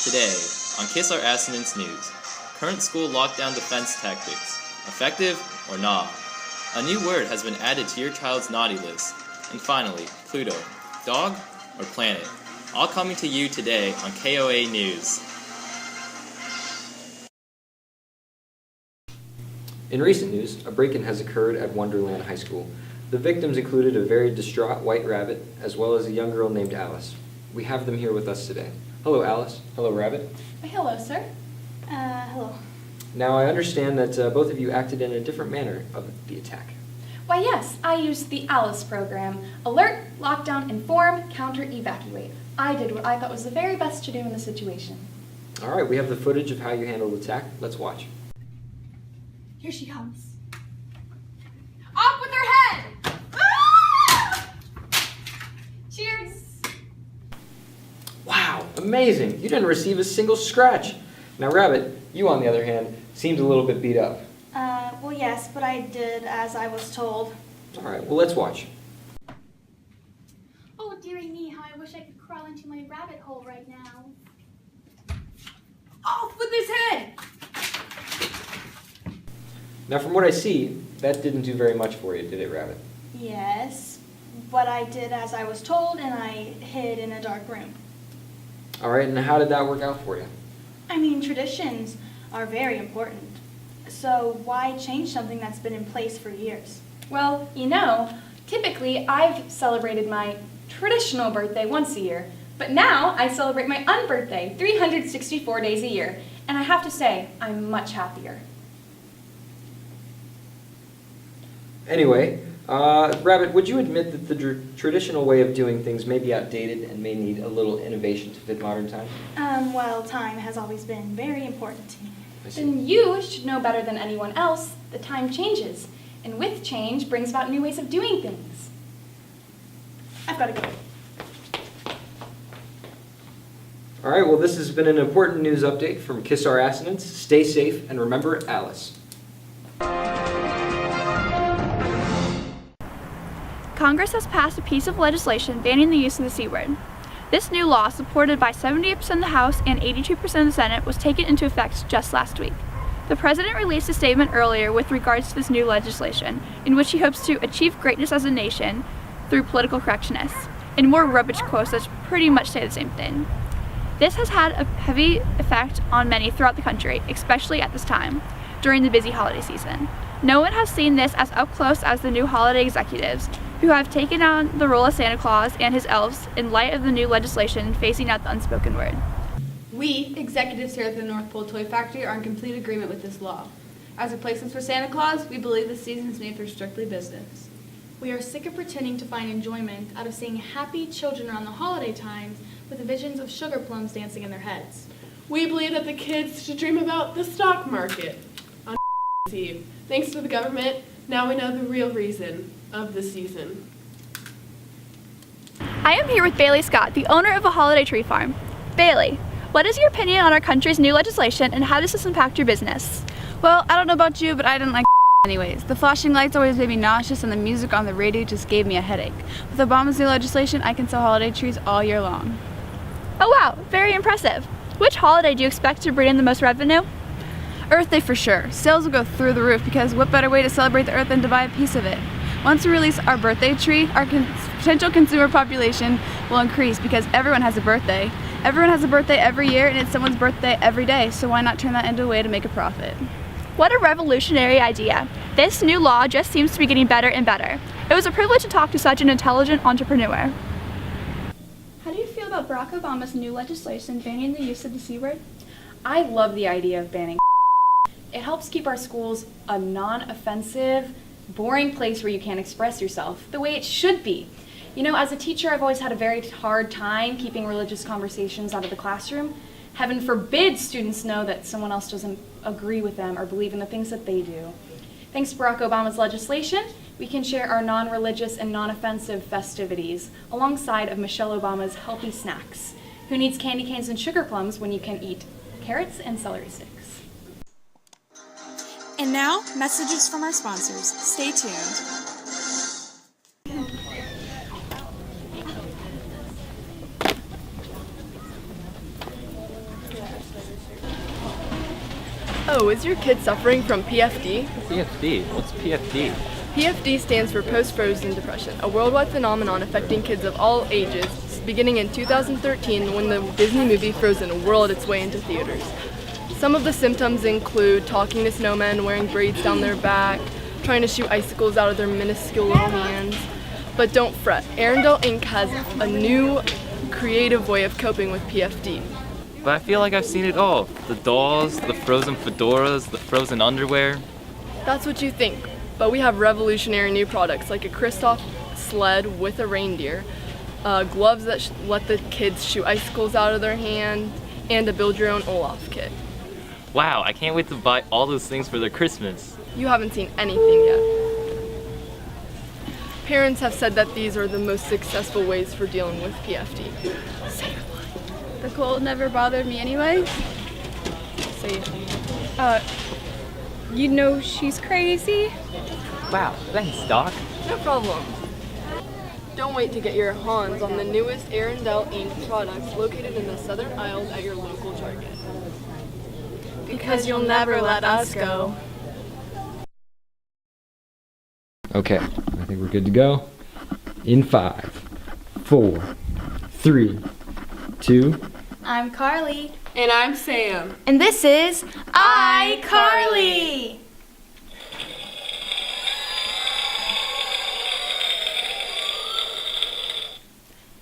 Today, on Kiss Our Assonance News, current school lockdown defense tactics, effective or not? A new word has been added to your child's naughty list. And finally, Pluto, dog or planet? All coming to you today on KOA News. In recent news, a break-in has occurred at Wonderland High School. The victims included a very distraught white rabbit, as well as a young girl named Alice. We have them here with us today. Hello, Alice. Hello, Rabbit. Hello, sir. Hello. Now, I understand that both of you acted in a different manner of the attack. Why, yes, I used the ALICE program. Alert, lockdown, inform, counter, evacuate. I did what I thought was the very best to do in the situation. All right, we have the footage of how you handled the attack. Let's watch. Here she comes. Off with her head! Ah! Cheers! Wow, amazing. You didn't receive a single scratch. Now, Rabbit, you on the other hand, seemed a little bit beat up. Well, yes, but I did as I was told. All right, well, let's watch. Oh, dearie me, how I wish I could crawl into my rabbit hole right now. Off with his head! Now, from what I see, that didn't do very much for you, did it, Rabbit? Yes, but I did as I was told, and I hid in a dark room. All right, and how did that work out for you? I mean, traditions are very important. So why change something that's been in place for years? Well, you know, typically I've celebrated my traditional birthday once a year, but now I celebrate my unbirthday 364 days a year, and I have to say, I'm much happier. Anyway, Rabbit, would you admit that the traditional way of doing things may be outdated and may need a little innovation to fit modern times? Well, time has always been very important to me. I see. Then you should know better than anyone else that time changes, and with change brings about new ways of doing things. I've got to go. All right, well, this has been an important news update from Kiss Our Assonance. Stay safe, and remember Alice. Congress has passed a piece of legislation banning the use of the C word. This new law, supported by 78% of the House and 82% of the Senate, was taken into effect just last week. The President released a statement earlier with regards to this new legislation, in which he hopes to achieve greatness as a nation through political correctness, and more rubbish quotes that pretty much say the same thing. This has had a heavy effect on many throughout the country, especially at this time, during the busy holiday season. No one has seen this as up close as the new holiday executives, who have taken on the role of Santa Claus and his elves in light of the new legislation phasing out the unspoken word. We, executives here at the North Pole Toy Factory, are in complete agreement with this law. As replacements for Santa Claus, we believe this season is made for strictly business. We are sick of pretending to find enjoyment out of seeing happy children around the holiday times with visions of sugar plums dancing in their heads. We believe that the kids should dream about the stock market on Eve. Thanks to the government, now we know the real reason of the season. I am here with Bailey Scott, the owner of a holiday tree farm. Bailey, what is your opinion on our country's new legislation and how does this impact your business? Well, I don't know about you, but I didn't like anyways. The flashing lights always made me nauseous and the music on the radio just gave me a headache. With Obama's new legislation, I can sell holiday trees all year long. Oh wow, very impressive. Which holiday do you expect to bring in the most revenue? Earth Day for sure. Sales will go through the roof because what better way to celebrate the earth than to buy a piece of it? Once we release our birthday tree, our potential consumer population will increase because everyone has a birthday. Everyone has a birthday every year and it's someone's birthday every day, so why not turn that into a way to make a profit? What a revolutionary idea. This new law just seems to be getting better and better. It was a privilege to talk to such an intelligent entrepreneur. How do you feel about Barack Obama's new legislation banning the use of the C word? I love the idea of banning. It helps keep our schools a non-offensive, boring place where you can't express yourself the way it should be. You know, as a teacher, I've always had a very hard time keeping religious conversations out of the classroom. Heaven forbid students know that someone else doesn't agree with them or believe in the things that they do. Thanks to Barack Obama's legislation, we can share our non-religious and non-offensive festivities alongside of Michelle Obama's healthy snacks. Who needs candy canes and sugar plums when you can eat carrots and celery sticks? And now, messages from our sponsors. Stay tuned. Oh, is your kid suffering from PFD? PFD? What's PFD? PFD stands for post-frozen depression, a worldwide phenomenon affecting kids of all ages, beginning in 2013 when the Disney movie Frozen whirled its way into theaters. Some of the symptoms include talking to snowmen, wearing braids down their back, trying to shoot icicles out of their minuscule little hands. But don't fret, Arendelle Inc. has a new creative way of coping with PFD. But I feel like I've seen it all. The dolls, the frozen fedoras, the frozen underwear. That's what you think, but we have revolutionary new products like a Kristoff sled with a reindeer, gloves that let the kids shoot icicles out of their hand, and a build your own Olaf kit. Wow, I can't wait to buy all those things for their Christmas. You haven't seen anything yet. Parents have said that these are the most successful ways for dealing with PFD. Say your line. The cold never bothered me anyway. Say it. You know she's crazy. Wow, thanks, Doc. No problem. Don't wait to get your hands on the newest Arendelle Inc. products located in the southern aisles at your local Target. Because you'll never let us go. Okay, I think we're good to go. In 5, 4, 3, 2. I'm Carly. And I'm Sam. And this is iCarly.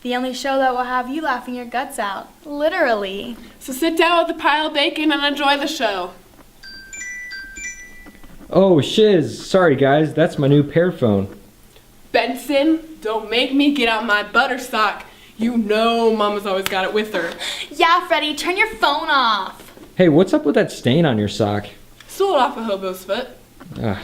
The only show that will have you laughing your guts out. Literally. So sit down with a pile of bacon and enjoy the show. Oh, shiz. Sorry, guys. That's my new pear phone. Benson, don't make me get out my butter sock. You know Mama's always got it with her. Yeah, Freddie, turn your phone off. Hey, what's up with that stain on your sock? Stole it off a hobo's foot. Ugh.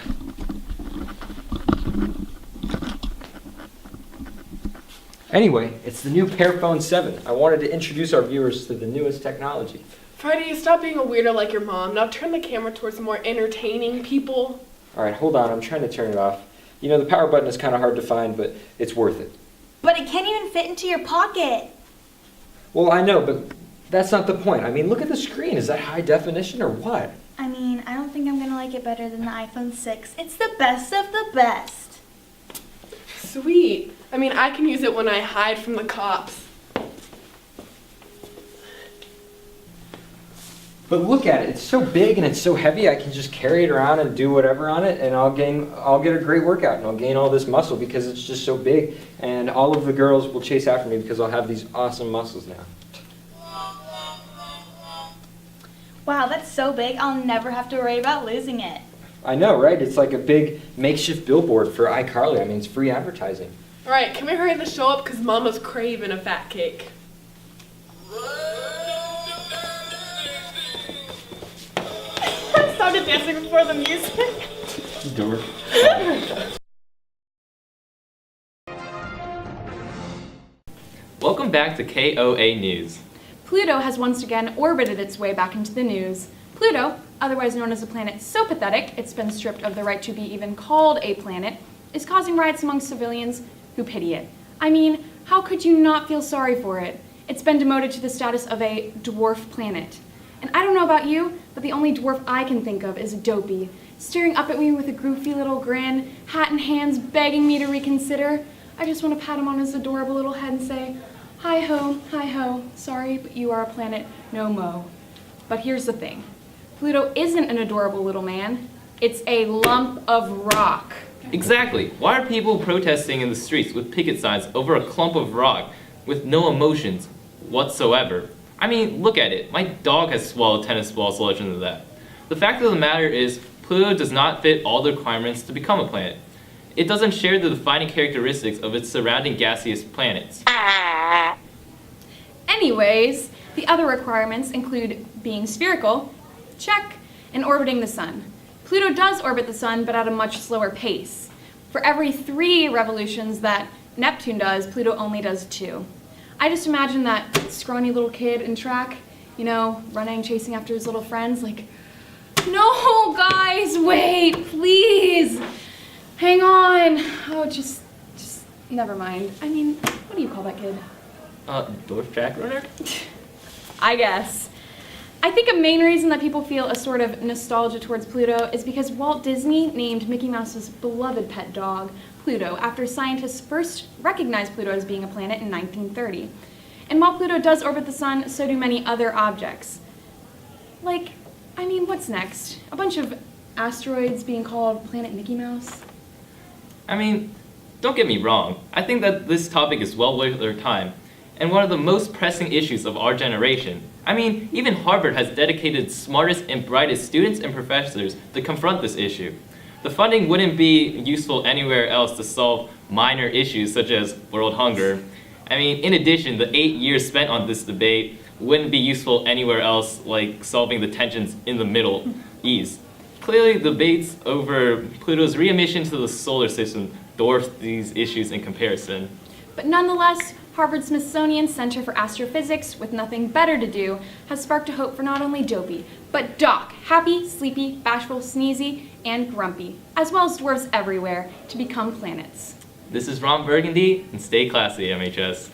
Anyway, it's the new Pearphone 7. I wanted to introduce our viewers to the newest technology. Freddie, stop being a weirdo like your mom. Now turn the camera towards more entertaining people. Alright, hold on. I'm trying to turn it off. You know, the power button is kind of hard to find, but it's worth it. But it can't even fit into your pocket. Well, I know, but that's not the point. I mean, look at the screen. Is that high definition or what? I mean, I don't think I'm gonna like it better than the iPhone 6. It's the best of the best. Sweet. I mean, I can use it when I hide from the cops. But look at it. It's so big and it's so heavy. I can just carry it around and do whatever on it, and I'll get a great workout, and I'll gain all this muscle because it's just so big. And all of the girls will chase after me because I'll have these awesome muscles now. Wow, that's so big, I'll never have to worry about losing it. I know, right? It's like a big makeshift billboard for iCarly. I mean, it's free advertising. All right, can we hurry the show up because Mama's craving a fat cake? I started dancing before the music. Dork. Welcome back to KOA News. Pluto has once again orbited its way back into the news. Pluto, otherwise known as a planet so pathetic it's been stripped of the right to be even called a planet, is causing riots among civilians who pity it. I mean, how could you not feel sorry for it? It's been demoted to the status of a dwarf planet. And I don't know about you, but the only dwarf I can think of is Dopey, staring up at me with a goofy little grin, hat in hands, begging me to reconsider. I just want to pat him on his adorable little head and say, hi ho, sorry, but you are a planet no mo. But here's the thing. Pluto isn't an adorable little man. It's a lump of rock. Exactly. Why are people protesting in the streets with picket signs over a clump of rock with no emotions whatsoever? I mean, look at it. My dog has swallowed tennis balls larger than that. The fact of the matter is, Pluto does not fit all the requirements to become a planet. It doesn't share the defining characteristics of its surrounding gaseous planets. Anyways, the other requirements include being spherical, check, and orbiting the sun. Pluto does orbit the sun, but at a much slower pace. For every 3 revolutions that Neptune does, Pluto only does 2. I just imagine that scrawny little kid in track, you know, running, chasing after his little friends, like, no, guys, wait, please, hang on. Oh, just, never mind. I mean, what do you call that kid? Dwarf track runner? I guess. I think a main reason that people feel a sort of nostalgia towards Pluto is because Walt Disney named Mickey Mouse's beloved pet dog Pluto after scientists first recognized Pluto as being a planet in 1930. And while Pluto does orbit the sun, so do many other objects. What's next? A bunch of asteroids being called Planet Mickey Mouse? Don't get me wrong. I think that this topic is well worth our time, and one of the most pressing issues of our generation. Even Harvard has dedicated its smartest and brightest students and professors to confront this issue. The funding wouldn't be useful anywhere else to solve minor issues such as world hunger. In addition, the 8 years spent on this debate wouldn't be useful anywhere else, like solving the tensions in the Middle East. Clearly, debates over Pluto's re-emission to the solar system dwarf these issues in comparison. But nonetheless, Harvard-Smithsonian Center for Astrophysics, with nothing better to do, has sparked a hope for not only Dopey, but Doc, happy, sleepy, bashful, sneezy, and grumpy, as well as dwarfs everywhere, to become planets. This is Ron Burgundy, and stay classy, MHS.